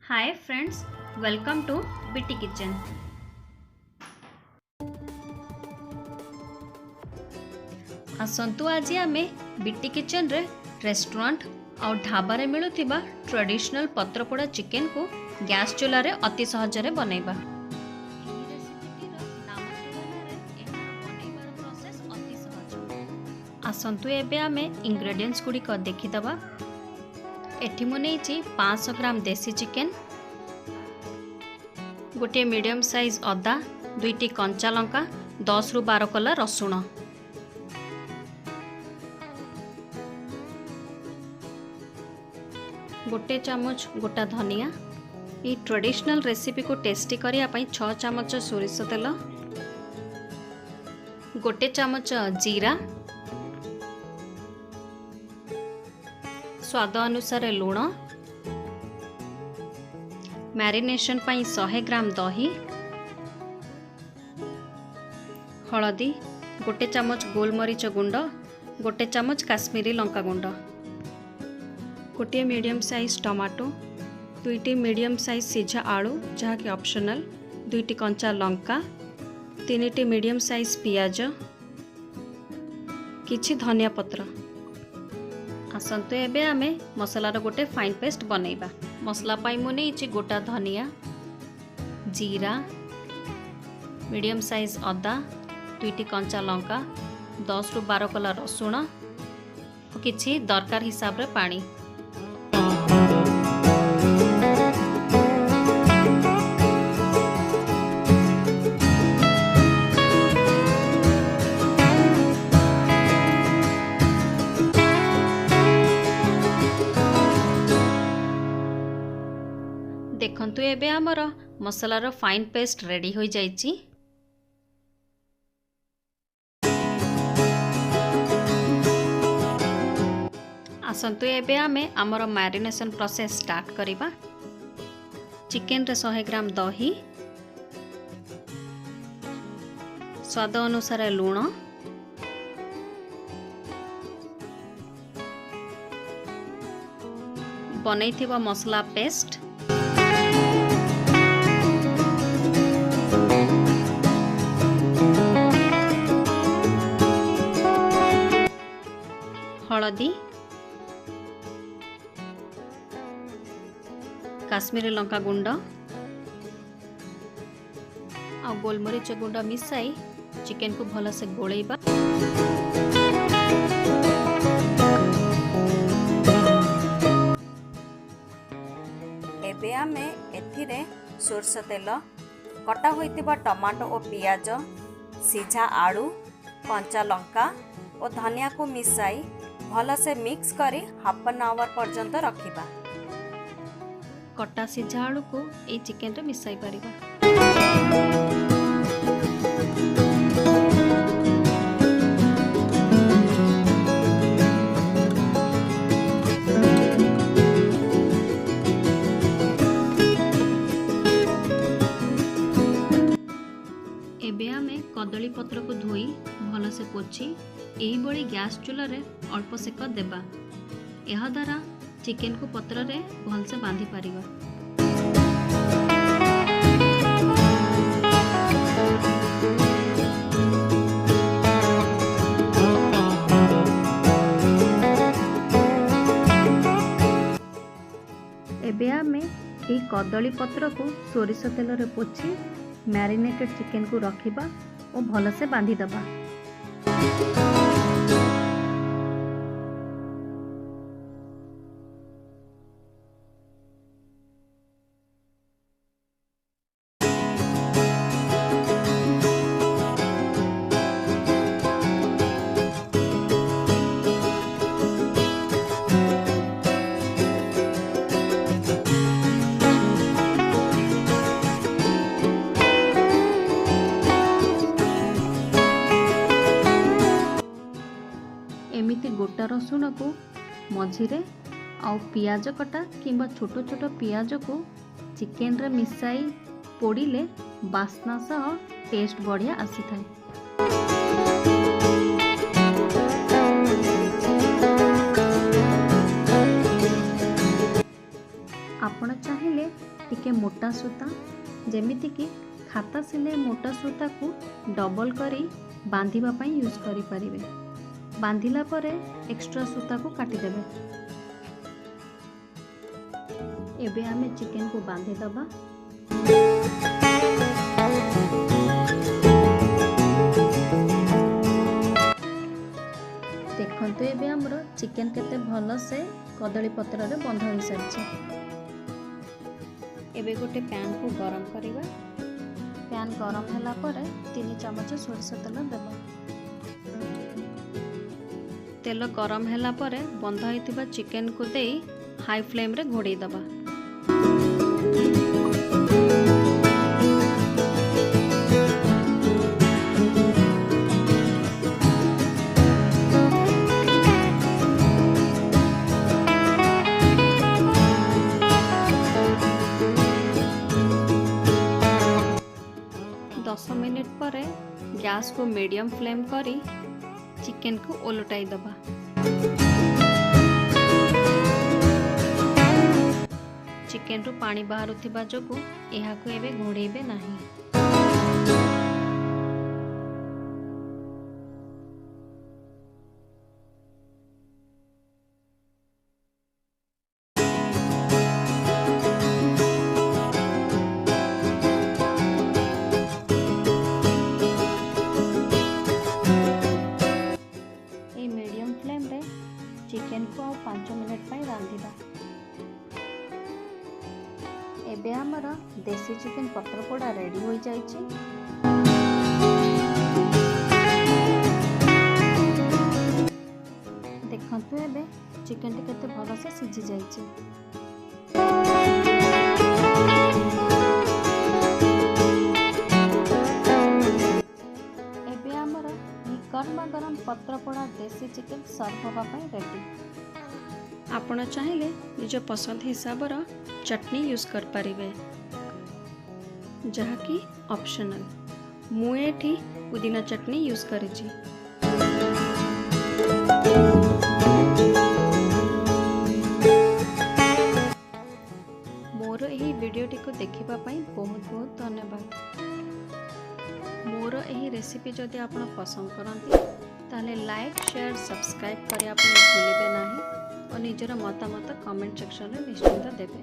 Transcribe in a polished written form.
Hi friends, welcome to BT kitchen. आसंतु आज आमे बीटी किचन रे रेस्टोरेंट और ढाबा रे मिलुथिबा ट्रेडिशनल पत्रपोड़ा चिकेन को गैस चूल्हा रे अति सहज रे बनैबा। आसंतु एबे आमे इंग्रेडिएंट्स गुडी को देखिदबा। एठी मु नेइछि 500 ग्राम देसी चिकेन, गोटे मीडियम साइज अदा, 2टी कंचा लंका, 10 रु 12 कला रसुण, गोटे चामच गोटा धनिया। ये ट्रेडिशनल रेसिपी को टेस्टी करिया पई 6 चामच सोरिष तेल, गोटे चामच जीरा, स्वाद अनुसार लूण, मैरिनेशन पाई 100 ग्राम दही, हलदी, गोटे चामच गोलमरीच गुंड, गोटे चामच काश्मीरी लंका गुंड, गोटे मीडियम साइज टमाटो, 2टी मीडियम साइज सिझा आलू जहाँकि ऑप्शनल, 2टी कंचा लंका, 3टी मीडियम साइज पियाज, किछि धनिया पत्र। आसंतु एबे आमे मसलार गोटे फाइन पेस्ट बनैबा। मसला पाई मु नेइछि गोटा धनिया, जीरा, मीडियम साइज अदा, 2टी कंचा लंका, 10 रु 12 कला रसुण और किछि दरकार हिसाब रे पानी। देखंतु एबे हमर मसलार फाइन पेस्ट रेडी हो जाइछि। आसंतु एबे आमे हमर मैरिनेशन प्रोसेस स्टार्ट करिबा। चिकेन रे 100 ग्राम दही, स्वाद अनुसार लूण, बनैथिबा मसला पेस्ट, हलदी, काश्मीरी लंका गुंड आ गोलमरीच गुंड मिसाई चिकेन को भल से गोलैबा। एबे आमे एथिरे सोरष तेल, कटा होइतिबा टमाटो और पियाज, सिझा आलू, कंचा लंका और धनिया को मिसाई भल से मिक्स करी 1/2 आवर पर्यंत रखिबा। कटा सिझा आलू को ए चिकेन रे मिसाई परिबा। एबे आमे कदली पत्र को धोई भल से पोछि एही बड़ी गैस चूल्हा रे अल्प सेक देबा। यह द्वारा चिकेन को पत्र रे भल से बांधी पारिबा। एबे आमे एही कदली पत्र को सोरिष तेल रे पोछि मैरिनेटेड चिकेन को रखिबा और भल से बांधी दबा। एमिति गोटा रसुण को मझिरे आउ पियाज कटा किंबा छोट छोट पियाज को चिकेन रे मिसाई पोड़िले बास्ना सह टेस्ट बढ़िया आसी थाए। आपण चाहिए टिके मोटा सूता जेमिति कि खाता सिले मोटा सूता को डबल करी बांधिबा पई यूज करि परिबे। बांधिला परे एक्स्ट्रा सूता को काटी देबे। एबे आमे चिकन को बांधि दबा। देखंतु एबे हमरो चिकन केते भलो से कदली पत्र रे बंधा होई सारछि। एबे गोटे पैन को गरम करिबा। पैन गरम होला परे 3 चमच सोरिष तेल देबा। तेल गरम होला परे बंधा होइतिबा चिकन को देई हाई फ्लेम रे घोड़े दबा। दस मिनिट पर गैस को मीडियम फ्लेम करी चिकन को ओलटाई दबा। चिकन रु पानी बाहरुथिबा जोगु एहाको एबे घोड़ेबे नाही। चिकन को 5 मिनट पर रांधिबा। एबे हमर देसी चिकन पत्रपोड़ा रेडी हो जाइछि। देखंतु एबे चिकन टी केते भलो से सिझी जाइछि। एबे हमर गरमा गरम पत्रपोड़ा देसी चिकन सर्व होगा रेडी। आपण चाहिए निज पसंद हिसाब रा चटनी यूज कर पारिबे, जहा कि ऑप्शनल। मु एठी पुदीना चटनी यूज करिछि। मोर एही वीडियोटी को देखिबा पई बहुत बहुत धन्यवाद। मोर एही रेसिपी जदि आपण पसंद करंती ताले लाइक शेयर सब्सक्राइब करिया आपण भूलिबे नाही और निजर मतामत कमेंट सेक्शन में निश्चिंत देबे।